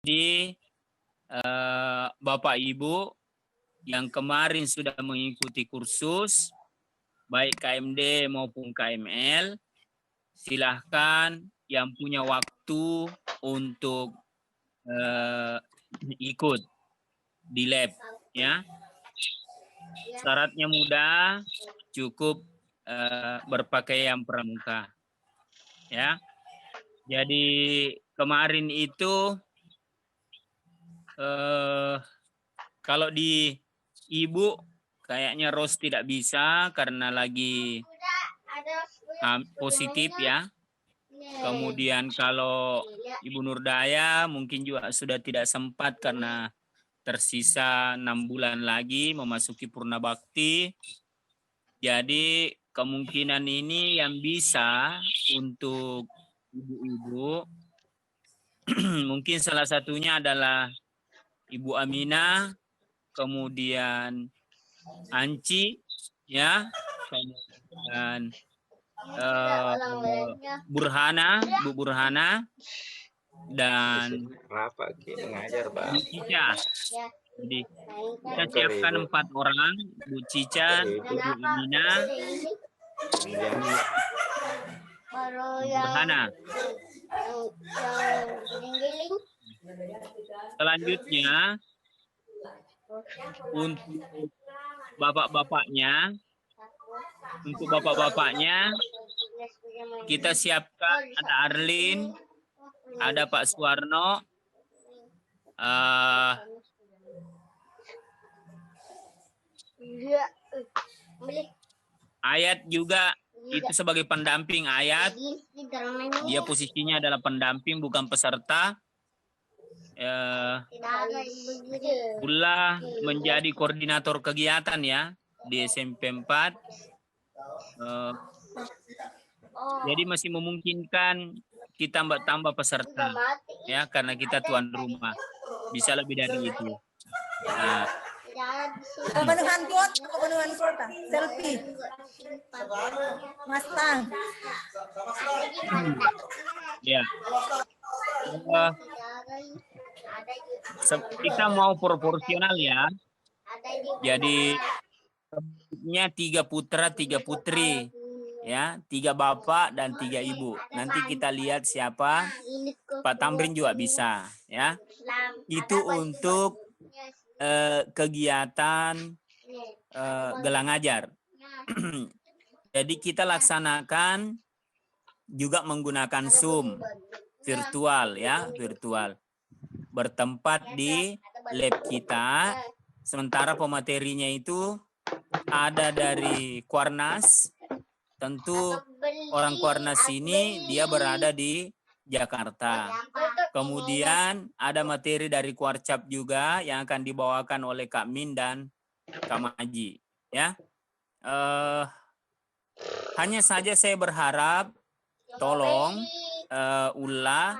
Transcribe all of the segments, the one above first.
Jadi Bapak Ibu yang kemarin sudah mengikuti kursus, baik KMD maupun KML, silahkan yang punya waktu untuk ikut di lab, ya. Syaratnya mudah, cukup berpakaian pramuka, ya. Jadi kemarin itu kalau di Ibu kayaknya Ros tidak bisa karena lagi positif, ya. Kemudian kalau Ibu Nurdaya mungkin juga sudah tidak sempat karena tersisa 6 bulan lagi memasuki Purna Bakti. Jadi kemungkinan ini yang bisa untuk ibu-ibu mungkin salah satunya adalah Ibu Aminah, kemudian Anci, ya, kemudian Burhana, Bu Burhana, dan Bu Cica. Jadi kita siapkan 4 orang, Bu Cica, Bu Aminah, Burhana. Selanjutnya untuk bapak-bapaknya, kita siapkan ada Arlin, ada Pak Suwarno, Ayat juga itu sebagai pendamping. Ayat, dia posisinya adalah pendamping bukan peserta. Ulah menjadi koordinator kegiatan, ya, di SMP 4. Jadi masih memungkinkan kita tambah peserta, ya, karena kita tuan rumah. Bisa lebih dari itu. Nah, pemenuhan kuota, selfie, Mas Tang. Ya. Kita mau proporsional, ya. Jadi 3 putra 3 putri, ya, 3 bapak dan 3 ibu. Nanti kita lihat siapa. Pak Tamrin juga bisa, ya. Itu untuk kegiatan gelang ajar. Jadi kita laksanakan juga menggunakan Zoom virtual, ya, virtual. Bertempat di lab kita. Sementara pematerinya itu ada dari Kuarnas. Tentu orang Kuarnas ini dia berada di Jakarta. Kemudian ada materi dari Kuarcap juga yang akan dibawakan oleh Kak Min dan Kak Maji, ya. Hanya saja saya berharap tolong ulah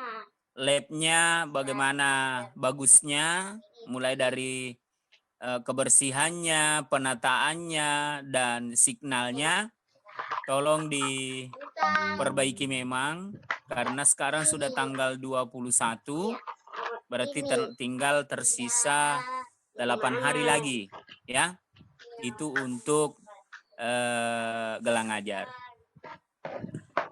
labnya bagaimana bagusnya, mulai dari kebersihannya, penataannya, dan signalnya. Tolong diperbaiki memang, karena sekarang sudah tanggal 21, berarti tinggal tersisa 8 hari lagi, ya. Itu untuk gelang ajar.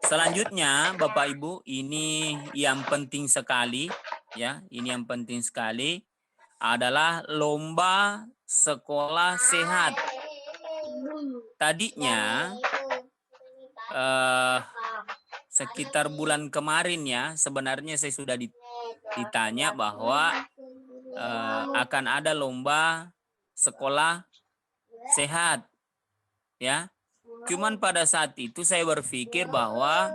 Selanjutnya, Bapak Ibu, ini yang penting sekali, ya. Ini yang penting sekali adalah lomba sekolah sehat. Tadinya sekitar bulan kemarin, ya, sebenarnya saya sudah ditanya bahwa akan ada lomba sekolah sehat, ya. Cuman pada saat itu saya berpikir bahwa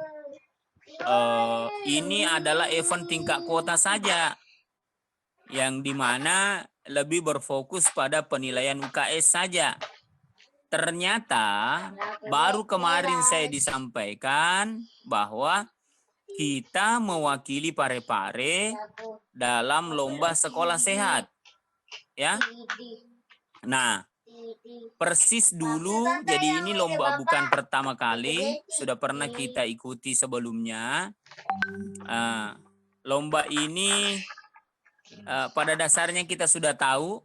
ini adalah event tingkat kota saja, yang dimana lebih berfokus pada penilaian UKS saja. Ternyata baru kemarin saya disampaikan bahwa kita mewakili Parepare dalam lomba sekolah sehat, ya. Nah, persis dulu, jadi ini lomba bukan pertama kali, sudah pernah kita ikuti sebelumnya. Lomba ini pada dasarnya kita sudah tahu,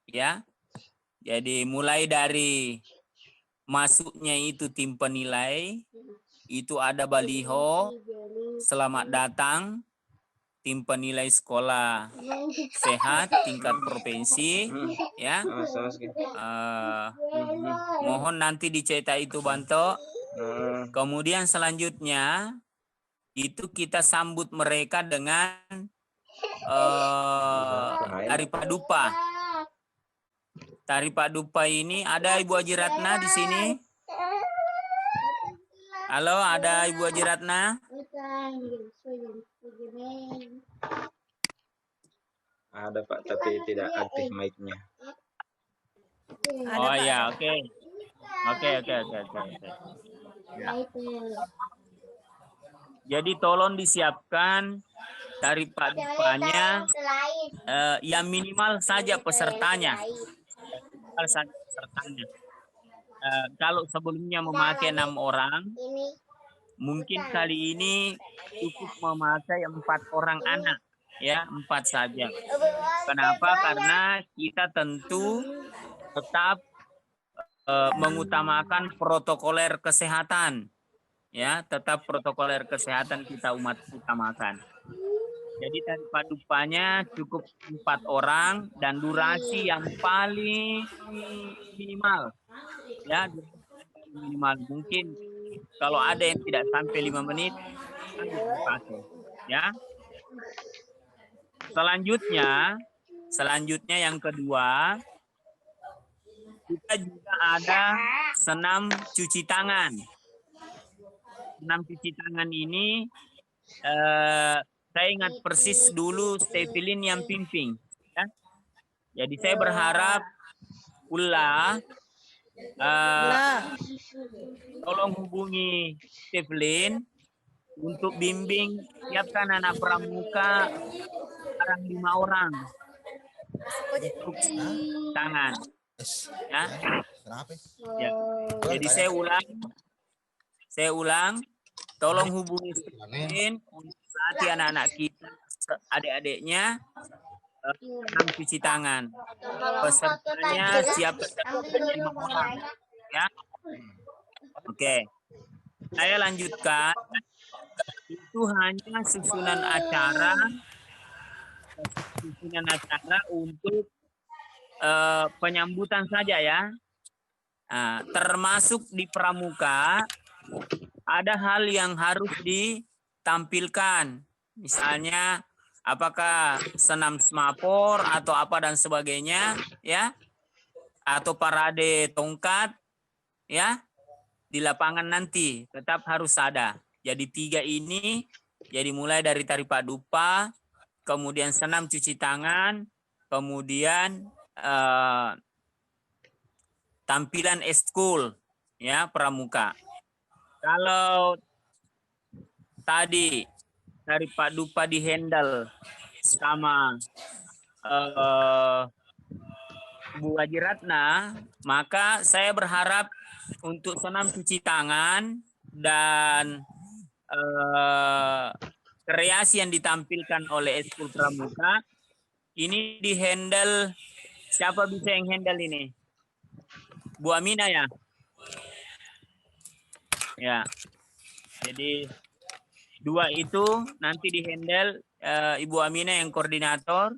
ya. Jadi mulai dari masuknya itu tim penilai, itu ada baliho, selamat datang, tim penilai sekolah sehat tingkat provinsi, ya. Mohon nanti dicetak itu Banto. Kemudian selanjutnya itu kita sambut mereka dengan tari padupa. Tari padupa ini ada Ibu Haji Ratna di sini. Halo, ada Ibu Haji Ratna? Ada Pak, tapi tidak aktif mic-nya. Oh ya, oke. Oke. Ya. Jadi tolong disiapkan tari padupanya yang minimal saja pesertanya. Kalau sebelumnya memakai 6 orang, mungkin kali ini cukup memakai 4 orang anak, ya, 4 saja. Kenapa? Karena kita tentu tetap mengutamakan protokoler kesehatan, ya, tetap protokoler kesehatan kita utamakan. Jadi tari padupanya cukup 4 orang dan durasi yang paling minimal, ya, minimal mungkin kalau ada yang tidak sampai 5 menit, ya. Selanjutnya yang kedua, kita juga ada senam cuci tangan. Senam cuci tangan ini saya ingat persis dulu Stevelin yang pimpin, ya. Jadi saya berharap tolong hubungi Stevelin untuk bimbing siapkan anak pramuka sekarang 5 orang untuk tangan, ya. Jadi saya ulang, tolong hubungi Stevelin untuk latih anak-anak kita, adik-adiknya cuci tangan. Pesertanya siap 5 orang, ya. Oke. Saya lanjutkan. Itu hanya susunan acara untuk penyambutan saja, ya. Nah, termasuk di pramuka ada hal yang harus ditampilkan. Misalnya apakah senam semapor atau apa dan sebagainya, ya. Atau parade tongkat, ya. Di lapangan nanti tetap harus ada. Jadi 3 ini, jadi mulai dari tari padupa, kemudian senam cuci tangan, kemudian tampilan eskul, ya, pramuka. Kalau tadi tari padupa dihandle sama Bu Haji Ratna, maka saya berharap untuk senam cuci tangan dan kreasi yang ditampilkan oleh eskul pramuka ini dihandle, siapa bisa yang handle ini? Bu Amina, ya? Ya. Jadi 2 itu nanti dihandle Ibu Amina yang koordinator,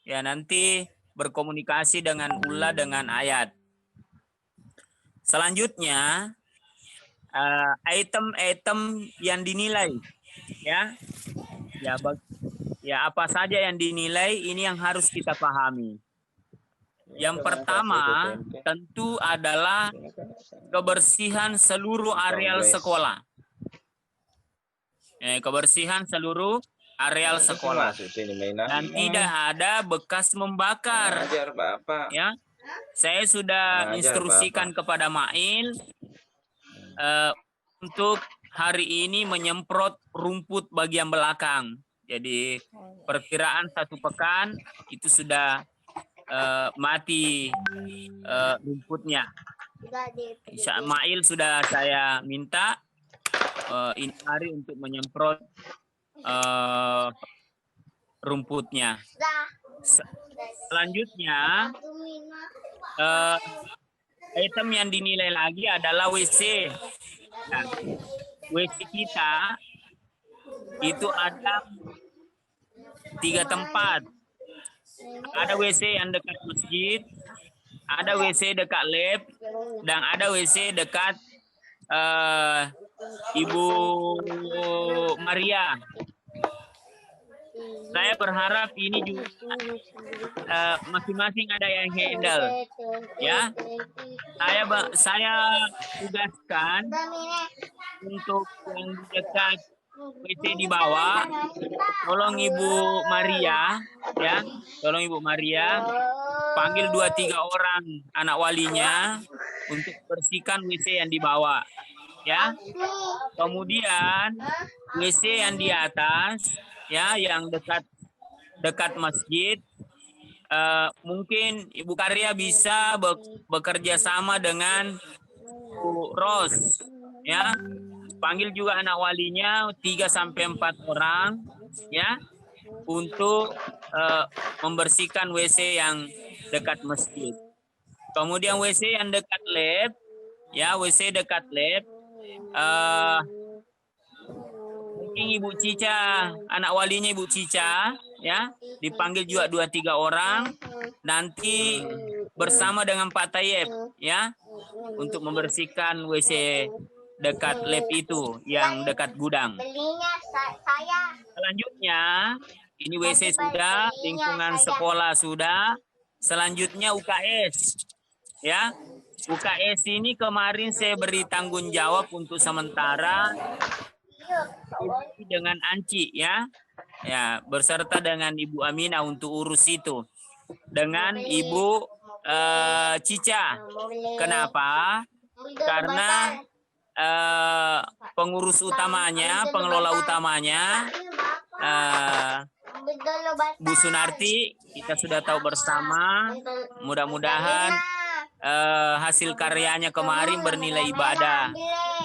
ya, nanti berkomunikasi dengan Ulla dengan Ayat. Selanjutnya item-item yang dinilai, ya. Ya, apa saja yang dinilai ini yang harus kita pahami. Yang pertama tentu adalah kebersihan seluruh areal sekolah. Kebersihan seluruh areal sekolah dan tidak ada bekas membakar, ya. Saya sudah instruksikan kepada Mail untuk hari ini menyemprot rumput bagian belakang. Jadi perkiraan 1 pekan itu sudah mati rumputnya. Mail sudah saya minta ini hari untuk menyemprot rumputnya. Selanjutnya, item yang dinilai lagi adalah WC. Nah, WC kita itu ada 3 tempat. Ada WC yang dekat masjid, ada WC dekat lab, dan ada WC dekat Ibu Maria. Saya berharap ini juga masing-masing ada yang handle, ya. Saya tugaskan untuk yang dekat WC di bawah, tolong Ibu Maria, ya, tolong Ibu Maria panggil 2-3 orang anak walinya untuk bersihkan WC yang di bawah, ya. Kemudian WC yang di atas, ya, yang dekat masjid, mungkin Ibu Karya bisa bekerja sama dengan Bu Ros, ya. Panggil juga anak walinya 3-4 orang, ya, untuk membersihkan WC yang dekat masjid. Kemudian WC yang dekat lab, ya, WC dekat lab, mungkin Ibu Cica, anak walinya Ibu Cica, ya, dipanggil juga 2-3 orang, nanti bersama dengan Pak Tayyip, ya, untuk membersihkan WC dekat lab itu, yang dekat gudang. Selanjutnya, ini WC sudah, lingkungan sekolah sudah. Selanjutnya UKS, ya. UKS ini kemarin saya beri tanggung jawab untuk sementara dengan Anci, ya. Ya, berserta dengan Ibu Aminah untuk urus itu. Dengan Ibu Cica. Kenapa? Karena pengurus utamanya, pengelola utamanya, Bu Sunarti, kita sudah tahu bersama. Mudah-mudahan hasil karyanya kemarin bernilai ibadah,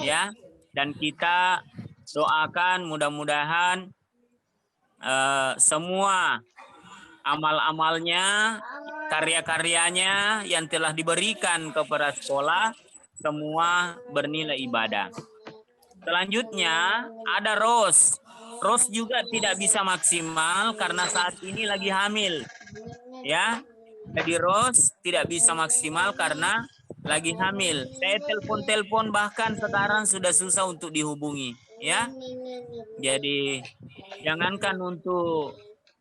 ya. Dan kita doakan mudah-mudahan semua amal-amalnya, karya-karyanya yang telah diberikan kepada sekolah semua bernilai ibadah. Selanjutnya ada Ros. Ros juga tidak bisa maksimal karena saat ini lagi hamil, ya. Jadi Ros tidak bisa maksimal karena lagi hamil. Saya telepon bahkan sekarang sudah susah untuk dihubungi, ya. Jadi jangankan untuk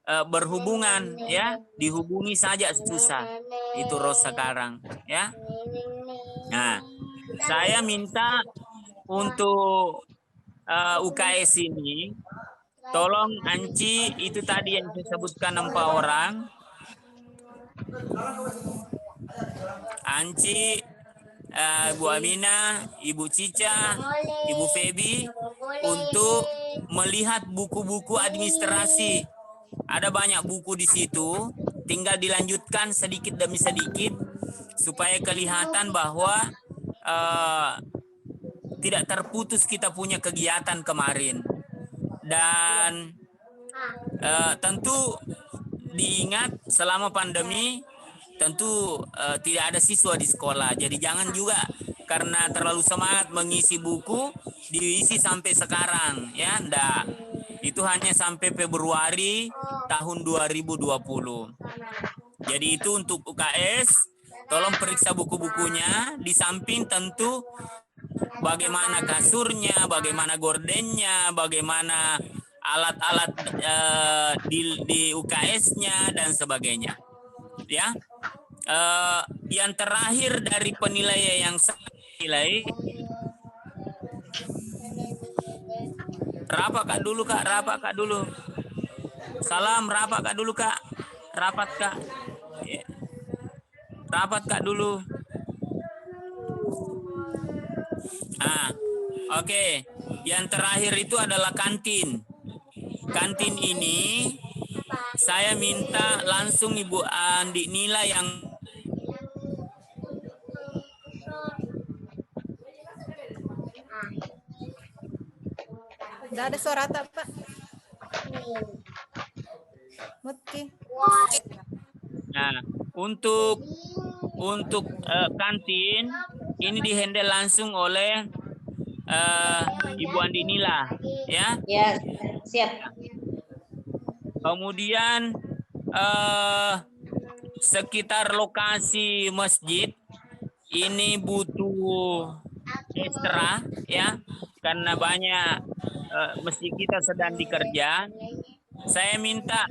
berhubungan, ya, dihubungi saja susah. Itu Ros sekarang, ya. Nah, saya minta untuk UKS ini, tolong Anci, itu tadi yang saya sebutkan 4 orang. Anci, Bu Aminah, Ibu Cica, Ibu Febi, untuk melihat buku-buku administrasi. Ada banyak buku di situ, tinggal dilanjutkan sedikit demi sedikit supaya kelihatan bahwa tidak terputus kita punya kegiatan kemarin. Dan tentu diingat selama pandemi tentu tidak ada siswa di sekolah. Jadi jangan juga karena terlalu semangat mengisi buku diisi sampai sekarang, ya. Nggak. Itu hanya sampai Februari tahun 2020. Jadi itu untuk UKS, tolong periksa buku-bukunya. Di samping tentu bagaimana kasurnya, bagaimana gordennya, bagaimana alat-alat di UKS-nya dan sebagainya, ya. Yang terakhir dari penilaian yang saya nilai, rapat Kak dulu Kak, rapat Kak dulu. Salam, rapat Kak dulu Kak, rapat Kak, rapat Kak dulu. Oke. Yang terakhir itu adalah kantin. Kantin ini saya minta langsung Ibu Andi Nila yang Nggak ada suara tak, Pak? Mutki. Nah, untuk kantin ini dihandle langsung oleh Ibu Andinila, ya. Ya, siap. Kemudian sekitar lokasi masjid ini butuh ekstra, ya, karena banyak masjid kita sedang dikerja. Saya minta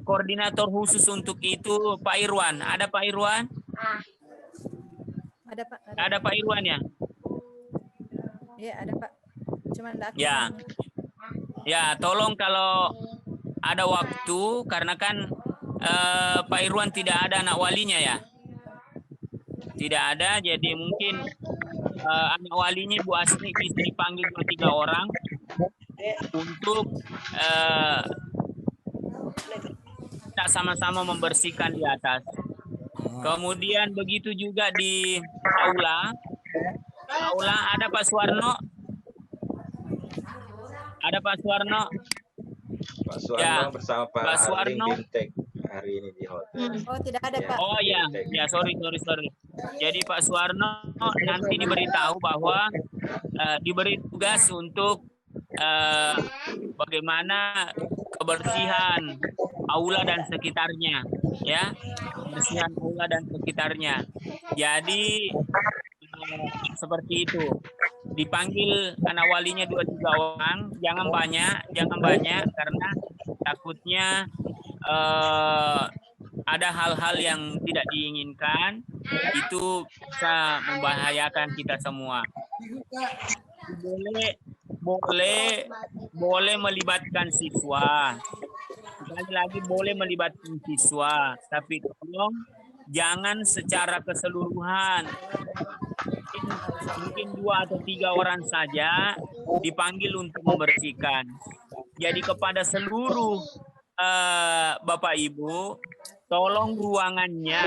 koordinator khusus untuk itu Pak Irwan. Ada Pak Irwan? Ada Pak. Ada Pak Irwan ya? Iya ada Pak. Cuman enggak aktif. Ya. Ya, tolong kalau ada waktu, karena kan Pak Irwan tidak ada anak walinya ya. Tidak ada, jadi mungkin anak walinya Bu Asni bisa dipanggil 2-3 orang untuk kita sama-sama membersihkan di atas. Kemudian begitu juga di aula. Aula ada Pak Suwarno. Ada Pak Suwarno. Pak Suwarno Ya, bersama Pak Pak Suwarno. Bimtek hari ini di hotel. Oh tidak ada Ya. Pak. Oh ya, ya sorry. Jadi Pak Suwarno nanti diberitahu bahwa diberi tugas untuk bagaimana kebersihan aula dan sekitarnya, ya, kebersihan aula dan sekitarnya. Jadi seperti itu. Dipanggil anak walinya 2-3 orang, jangan banyak karena takutnya ada hal-hal yang tidak diinginkan, itu bisa membahayakan kita semua. Boleh melibatkan siswa. Sekali lagi boleh melibatkan siswa, tapi tolong jangan secara keseluruhan. Mungkin 2 atau 3 orang saja dipanggil untuk membersihkan. Jadi kepada seluruh Bapak Ibu, tolong ruangannya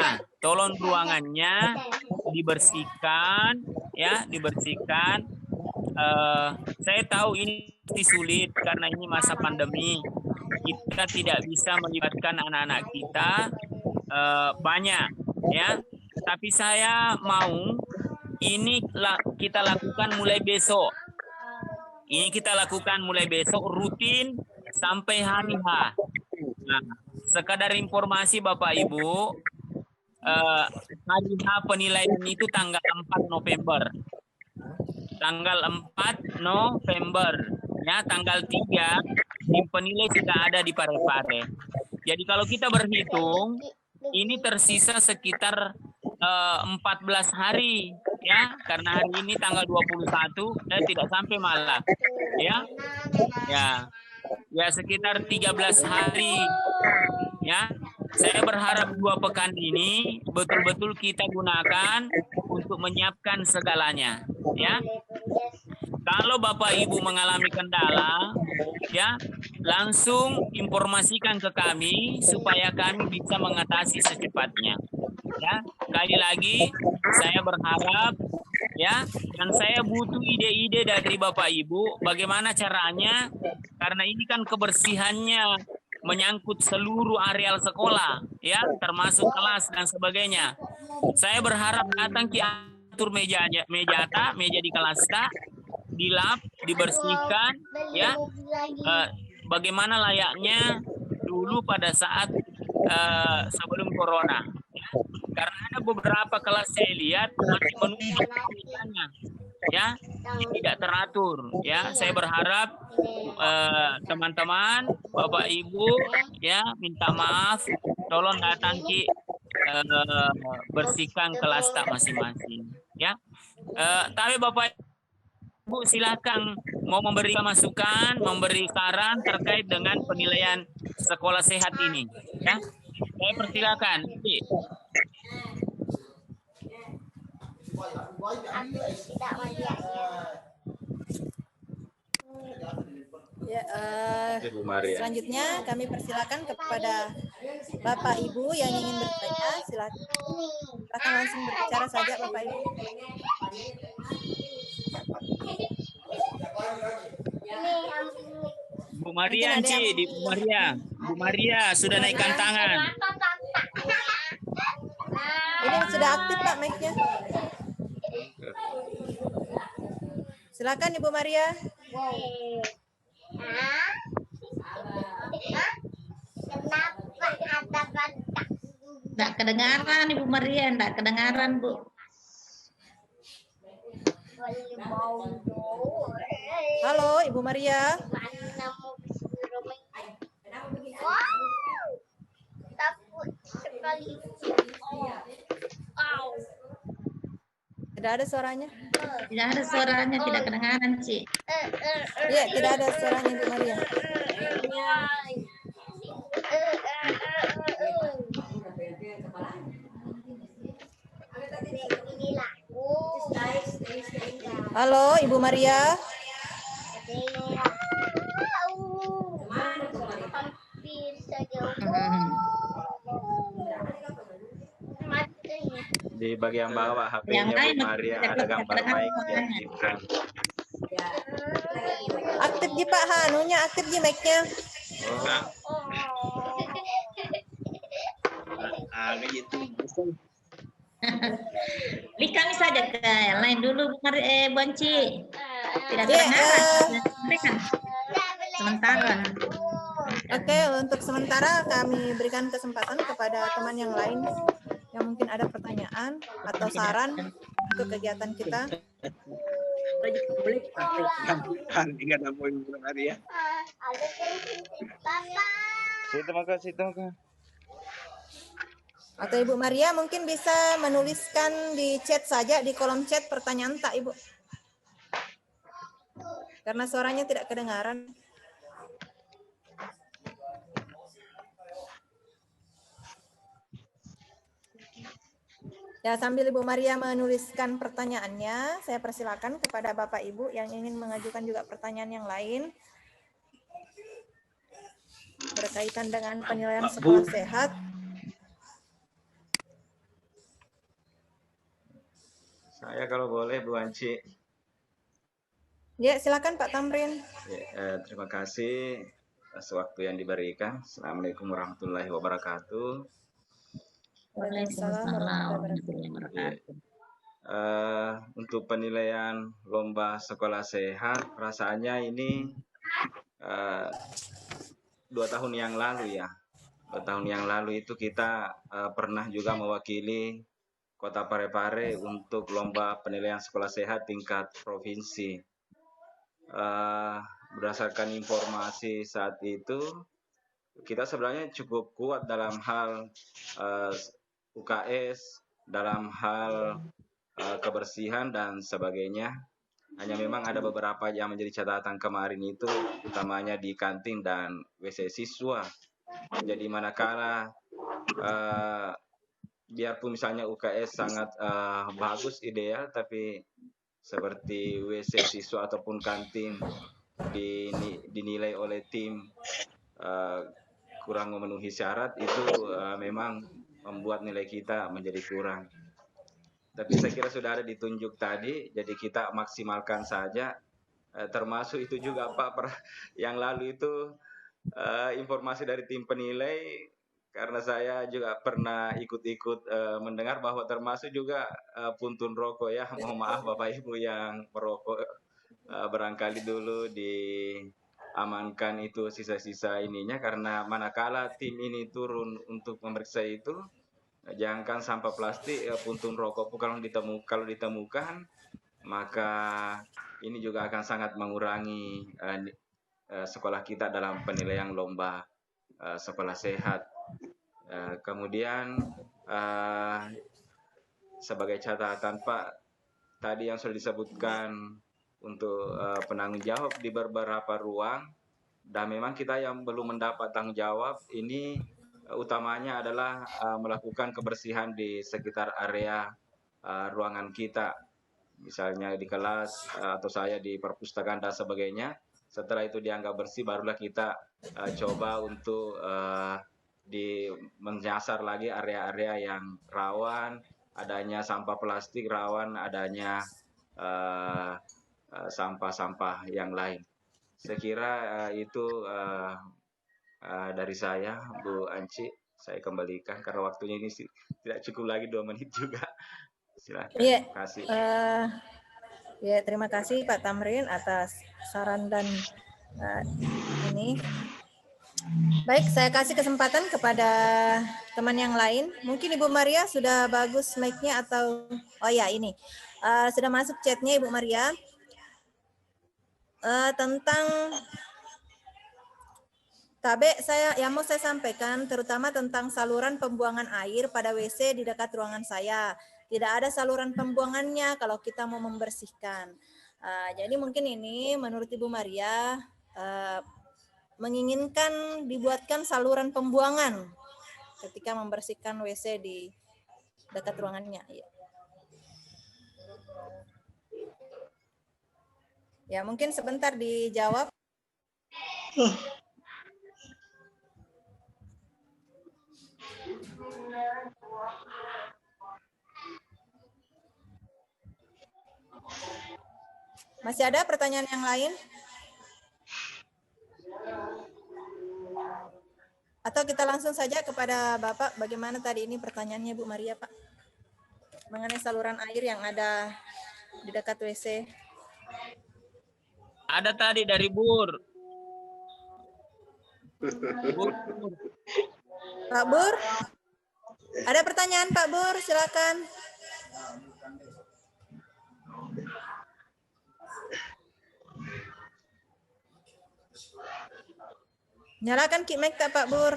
dibersihkan, ya, dibersihkan. Saya tahu ini pasti sulit karena ini masa pandemi. Kita tidak bisa melibatkan anak-anak kita banyak, ya. Tapi saya mau ini kita lakukan mulai besok. Ini kita lakukan mulai besok rutin sampai hari H. Nah, sekadar informasi Bapak Ibu, hari H penilaian itu tanggal 4 November. Tanggal 4 November. Ya, tanggal 3 tim penilai sudah ada di Parepare. Jadi kalau kita berhitung, ini tersisa sekitar 14 hari, ya, karena hari ini tanggal 21 dan tidak sampai malam, ya, sekitar 13 hari, ya. Saya berharap 2 pekan ini betul-betul kita gunakan untuk menyiapkan segalanya, ya. Kalau Bapak Ibu mengalami kendala, ya, langsung informasikan ke kami supaya kami bisa mengatasi secepatnya. Ya, sekali lagi saya berharap, ya, dan saya butuh ide-ide dari Bapak Ibu bagaimana caranya, karena ini kan kebersihannya menyangkut seluruh areal sekolah, ya, termasuk kelas dan sebagainya. Saya berharap datang ki atur meja di kelas dilap, dibersihkan, ya, bagaimana layaknya dulu pada saat sebelum corona. Karena ada beberapa kelas saya lihat masih menunggu kebijakannya, ya, tidak teratur, ya. Saya berharap teman-teman, Bapak Ibu, ya, minta maaf, tolong datang ki bersihkan kelas tak masing-masing, ya. Tapi Bapak Ibu silakan mau memberi masukan, memberi saran terkait dengan penilaian sekolah sehat ini, ya. Saya persilakan. Ya, Ibu Maria. selanjutnya kami persilakan kepada Bapak Ibu yang ingin bertanya, silakan langsung berbicara saja Bapak Ibu. Bu Maria, Bu Maria sudah naikkan tangan. Sudah aktif Pak mic-nya. Silakan Ibu Maria. Enggak kedengaran Ibu Maria, enggak kedengaran Bu. Halo Ibu Maria. Takut sekali. Tidak ada suaranya. Tidak ada suaranya, tidak kedengaran, Ci. Iya, tidak ada suaranya Ibu Maria. Halo Ibu Maria. Hampir saja. Di bagian bawah Yang HP-nya lain Bu Maria ada gambar mic diaktifkan. Aktif di Pak Hanunya, aktif di mic-nya. Li kami saja ke yang lain dulu, Bu Maria, Bu Anci. Tidak Iya, kedengaran. Berikan. Sementara. Oke, untuk sementara kami berikan kesempatan kepada teman yang lain yang mungkin ada pertanyaan atau saran untuk kegiatan kita. Atau Ibu Maria mungkin bisa menuliskan di chat saja, di kolom chat pertanyaan tak Ibu. Karena suaranya tidak kedengaran. Ya, sambil Ibu Maria menuliskan pertanyaannya, saya persilakan kepada Bapak Ibu yang ingin mengajukan juga pertanyaan yang lain berkaitan dengan penilaian sekolah sehat. Saya kalau boleh Bu Anci. Ya, silakan Pak Tamrin. Ya, terima kasih atas waktu yang diberikan. Assalamualaikum warahmatullahi wabarakatuh. Waalaikumsalam warahmatullahi wabarakatuh. Untuk penilaian lomba sekolah sehat, rasanya ini 2 tahun yang lalu ya. 2 tahun yang lalu itu kita pernah juga mewakili Kota Parepare untuk lomba penilaian sekolah sehat tingkat provinsi. Berdasarkan informasi saat itu, kita sebenarnya cukup kuat dalam hal UKS, dalam hal kebersihan dan sebagainya. Hanya memang ada beberapa yang menjadi catatan kemarin itu, utamanya di kantin dan WC siswa. Jadi manakala biarpun misalnya UKS sangat bagus, ideal, tapi seperti WC siswa ataupun kantin dinilai oleh tim kurang memenuhi syarat, itu memang membuat nilai kita menjadi kurang. Tapi saya kira sudah ada ditunjuk tadi, jadi kita maksimalkan saja. Termasuk itu juga Pak, yang lalu itu informasi dari tim penilai, karena saya juga pernah ikut-ikut mendengar bahwa termasuk juga puntun rokok ya. Mohon maaf Bapak Ibu yang merokok, barangkali dulu diamankan itu sisa-sisa ininya, karena manakala tim ini turun untuk memeriksa itu, jangankan sampah plastik, puntung rokok pun kalau ditemukan, maka ini juga akan sangat mengurangi sekolah kita dalam penilaian lomba sekolah sehat. Kemudian sebagai catatan Pak, tadi yang sudah disebutkan untuk penanggung jawab di beberapa ruang, dan memang kita yang belum mendapat tanggung jawab ini utamanya adalah melakukan kebersihan di sekitar area ruangan kita, misalnya di kelas atau saya di perpustakaan dan sebagainya. Setelah itu dianggap bersih, barulah kita coba untuk menyasar lagi area-area yang rawan adanya sampah plastik, rawan adanya sampah-sampah yang lain. Saya kira itu dari saya, Bu Anci. saya kembalikan karena waktunya ini tidak cukup lagi 2 menit juga. Silakan. Iya. Terima kasih. Ya, terima kasih Pak Tamrin atas saran dan ini. Baik, saya kasih kesempatan kepada teman yang lain. Mungkin Ibu Maria sudah bagus mic-nya atau oh ya ini sudah masuk chatnya Ibu Maria tentang Tabe yang mau saya sampaikan terutama tentang saluran pembuangan air pada WC di dekat ruangan saya. Tidak ada saluran pembuangannya kalau kita mau membersihkan. Jadi mungkin ini menurut Ibu Maria menginginkan dibuatkan saluran pembuangan ketika membersihkan WC di dekat ruangannya. Ya mungkin sebentar dijawab. Masih ada pertanyaan yang lain? Atau kita langsung saja kepada Bapak, bagaimana tadi ini pertanyaannya Bu Maria, Pak? Mengenai saluran air yang ada di dekat WC. Ada tadi dari Bur. Pak Bur? Ada pertanyaan Pak Bur, silakan. Nyalakan mic tak Pak Bur?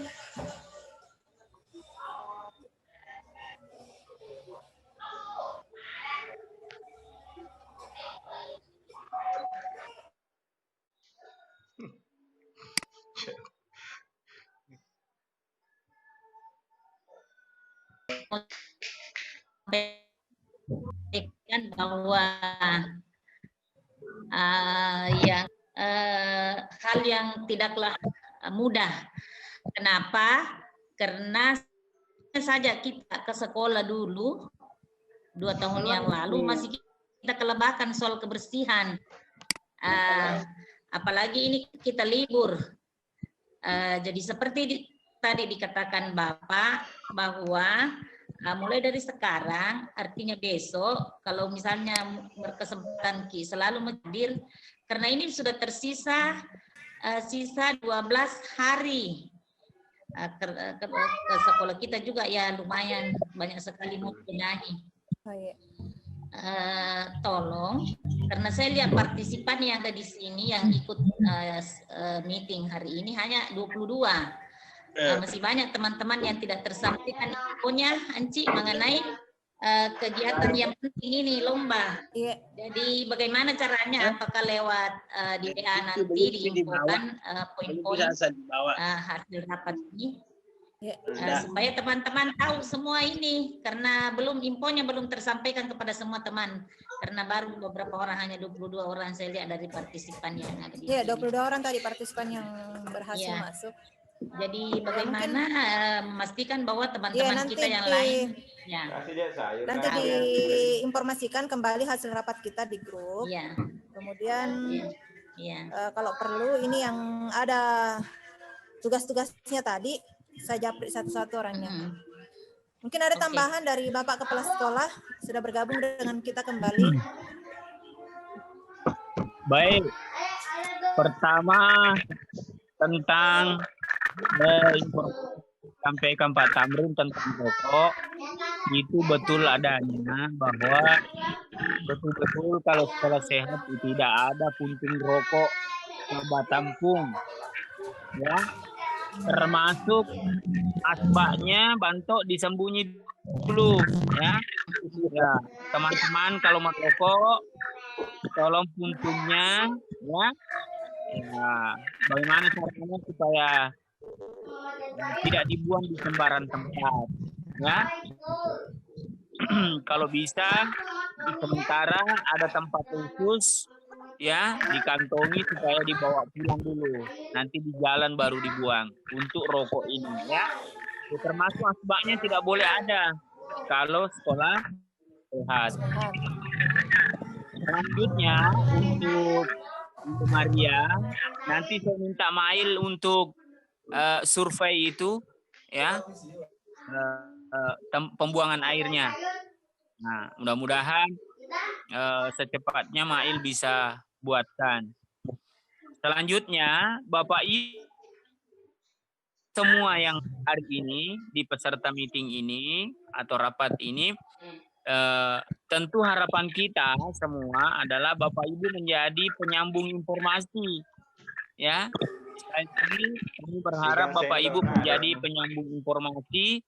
Sampaikan bahwa hal yang tidaklah mudah. Kenapa? Karena saja kita ke sekolah dulu 2 tahun yang lalu masih kita kelebakan soal kebersihan. Apalagi ini kita libur. Jadi seperti tadi dikatakan Bapak bahwa mulai dari sekarang, artinya besok, kalau misalnya berkesempatan selalu hadir, karena ini sudah tersisa sisa 12 hari ke sekolah kita juga ya lumayan banyak sekali mempunyai. Oh, iya. Tolong, karena saya lihat partisipan yang ada di sini yang ikut meeting hari ini hanya 22. Masih banyak teman-teman yang tidak tersampaikan infonya, Anci, mengenai kegiatan yang penting ini, lomba. Iya. Jadi bagaimana caranya? Apakah lewat di WA nanti diinfokan poin-poin hasil rapat ini? Ya. Supaya teman-teman tahu semua ini, karena infonya belum tersampaikan kepada semua teman, karena baru beberapa orang, hanya 22 orang saya lihat dari partisipan yang ada di sini. 22 orang tadi partisipan yang berhasil masuk. Jadi bagaimana memastikan bahwa teman-teman kita yang lain nanti diinformasikan kembali hasil rapat kita di grup. Kemudian kalau perlu ini yang ada tugas-tugasnya tadi saya japri satu-satu orangnya. Mungkin ada tambahan dari Bapak Kepala Sekolah sudah bergabung dengan kita kembali. Baik. Pertama tentang sampaikan Pak Tamrin tentang rokok, itu betul adanya bahwa betul-betul kalau sekolah sehat tidak ada puntung rokok tampung, ya, termasuk asbaknya bantok disembunyi dulu, ya. Ya, teman-teman kalau mau rokok tolong puntungnya, ya. Ya, bagaimana caranya supaya tidak dibuang di sembarang tempat, ya. Kalau bisa sementara ada tempat khusus, ya, dikantongi supaya dibawa pulang dulu, nanti di jalan baru dibuang untuk rokok ini, ya. Termasuk asbaknya tidak boleh ada kalau sekolah sehat. Selanjutnya untuk Maria, nanti saya minta Mail untuk survei itu, ya pembuangan airnya. Nah, mudah-mudahan secepatnya Mail bisa buatkan. Selanjutnya, Bapak Ibu semua yang hari ini di peserta meeting ini atau rapat ini, tentu harapan kita semua adalah Bapak Ibu menjadi penyambung informasi, ya. Sekali lagi kami berharap Bapak Ibu menjadi penyambung informasi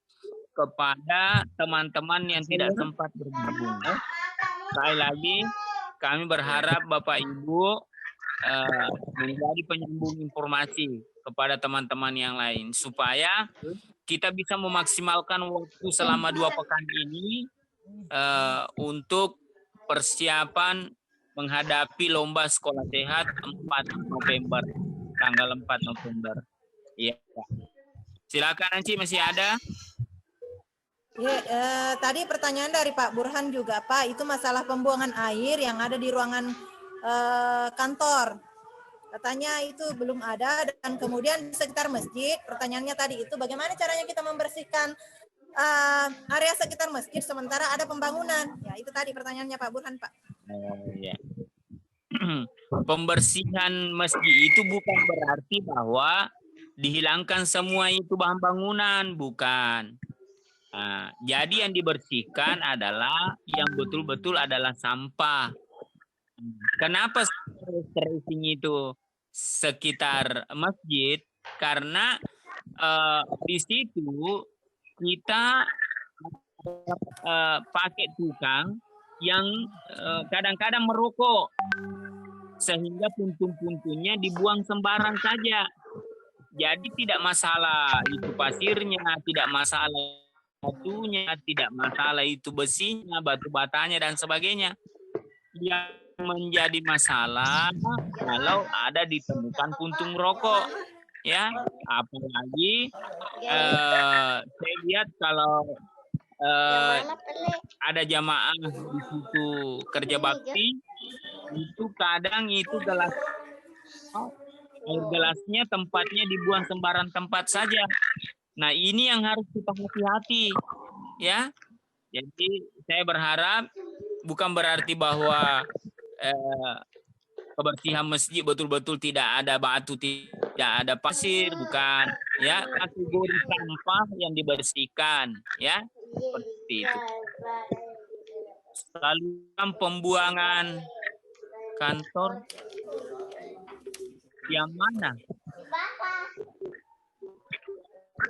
kepada teman-teman yang tidak sempat bergabung. Sekali lagi kami berharap Bapak Ibu menjadi penyambung informasi kepada teman-teman yang lain supaya kita bisa memaksimalkan waktu selama 2 pekan ini untuk persiapan menghadapi lomba sekolah sehat 4 November, tanggal 4 November. Iya. Silakan Anci, masih ada? Ya, tadi pertanyaan dari Pak Burhan juga, Pak, itu masalah pembuangan air yang ada di ruangan kantor. Katanya itu belum ada, dan kemudian di sekitar masjid, pertanyaannya tadi itu bagaimana caranya kita membersihkan area sekitar masjid sementara ada pembangunan. Ya, itu tadi pertanyaannya Pak Burhan, Pak. Ya. Pembersihan masjid itu bukan berarti bahwa dihilangkan semua itu bahan bangunan, bukan. Jadi yang dibersihkan adalah yang betul-betul adalah sampah. Kenapa tracing itu sekitar masjid? Karena di situ kita pakai tukang yang kadang-kadang merokok, sehingga puntung-puntungnya dibuang sembarang saja. Jadi tidak masalah itu pasirnya, tidak masalah batunya, tidak masalah itu besinya, batu batanya dan sebagainya. Yang menjadi masalah kalau ada ditemukan puntung rokok, ya. Apalagi saya lihat kalau ada jamaah di situ kerja bakti, itu kadang itu air gelasnya tempatnya dibuang sembarang tempat saja. Nah, ini yang harus kita hati-hati, ya. Jadi saya berharap bukan berarti bahwa kebersihan masjid betul-betul tidak ada batu, tidak ada pasir, bukan, ya. Kategori sampah yang dibersihkan, ya, seperti itu. Saluran pembuangan kantor yang mana?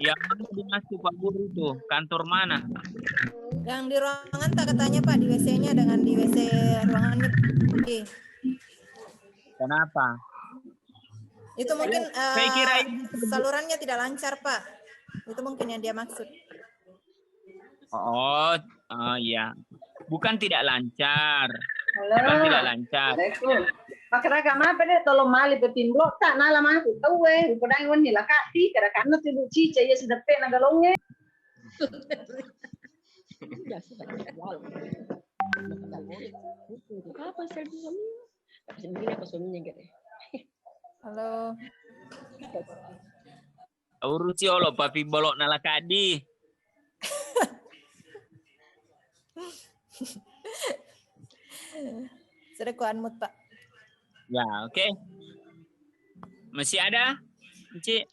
Yang mana dimasuk Pak Guru itu? Kantor mana? Yang di ruangan tak katanya Pak, di WC-nya dengan di WC ruangannya. Kenapa? Itu mungkin saya kira salurannya tidak lancar Pak. Itu mungkin yang dia maksud. Oh iya. Bukan tidak lancar. Bukan tidak lancar. Makaraga mapede tolong mali petimblo tak nala masuk tahu upodang woni la kati kara kanno tibu cice ya sedepe na galonge. Halo. Urusi olo papi bolok nala kadi. Sudah ku unmute Pak. Ya, oke. Masih ada, Cik?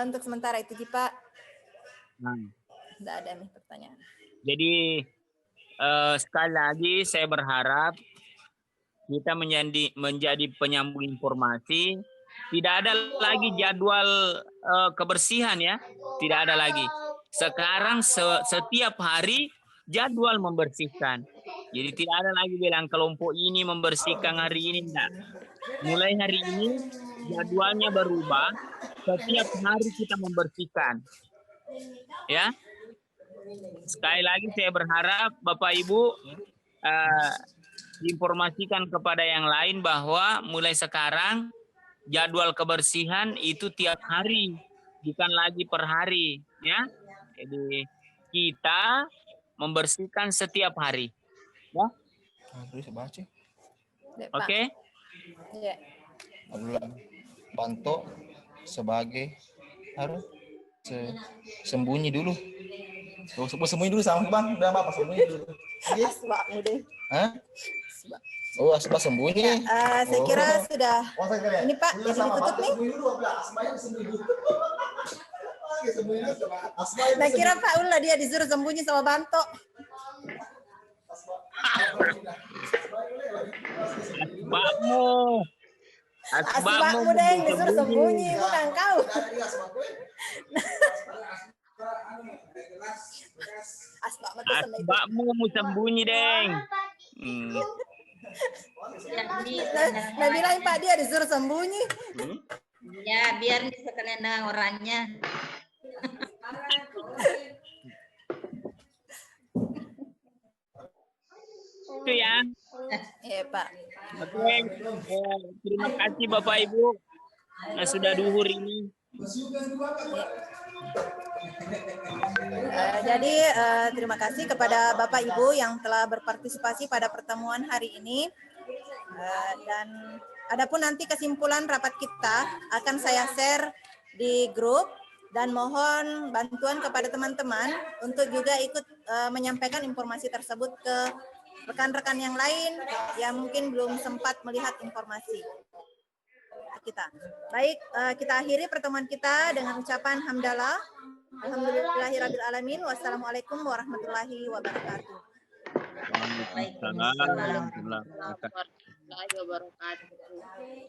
Untuk sementara itu Pak. Tidak ada nih pertanyaan. Jadi sekali lagi saya berharap kita menjadi penyambung informasi. Tidak ada lagi jadwal kebersihan, ya. Tidak ada lagi. Sekarang setiap hari jadwal membersihkan. Jadi tidak ada lagi bilang kelompok ini membersihkan hari ini, enggak. Mulai hari ini jadwalnya berubah. Setiap hari kita membersihkan. Ya. Sekali lagi saya berharap Bapak Ibu diinformasikan kepada yang lain bahwa mulai sekarang jadwal kebersihan itu tiap hari, bukan lagi per hari, ya. Jadi kita membersihkan setiap hari. Ya. Oke. Ya. Bantu sebagai harus sembunyi dulu. Oh, sembunyi dulu sama Bang. Udah apa sembunyi dulu. Asbakmu deh. Hah? Oh, asbak sembunyi. Saya kira sudah. Oh, saya kira. Ini Pak, jadi ditutup nih. Saya kira Pak Ulah dia disuruh sembunyi sama Banto. Asbakmu deh disuruh sembunyi, bukan kau. Asbakmu mau sembunyi, Deng. Nah bilang Pak dia disuruh sembunyi. Ya, biar bisa kenal orangnya. Itu ya. Iya Pak. Oke. Terima kasih Bapak Ibu yang sudah duhur ini. Jadi terima kasih kepada Bapak Ibu yang telah berpartisipasi pada pertemuan hari ini. Dan adapun nanti kesimpulan rapat kita akan saya share di grup dan mohon bantuan kepada teman-teman untuk juga ikut menyampaikan informasi tersebut ke rekan-rekan yang lain yang mungkin belum sempat melihat informasi kita. Baik, kita akhiri pertemuan kita dengan ucapan hamdalah. Alhamdulillahirabbil alamin. Wassalamualaikum warahmatullahi wabarakatuh. Waalaikumsalam warahmatullahi wabarakatuh.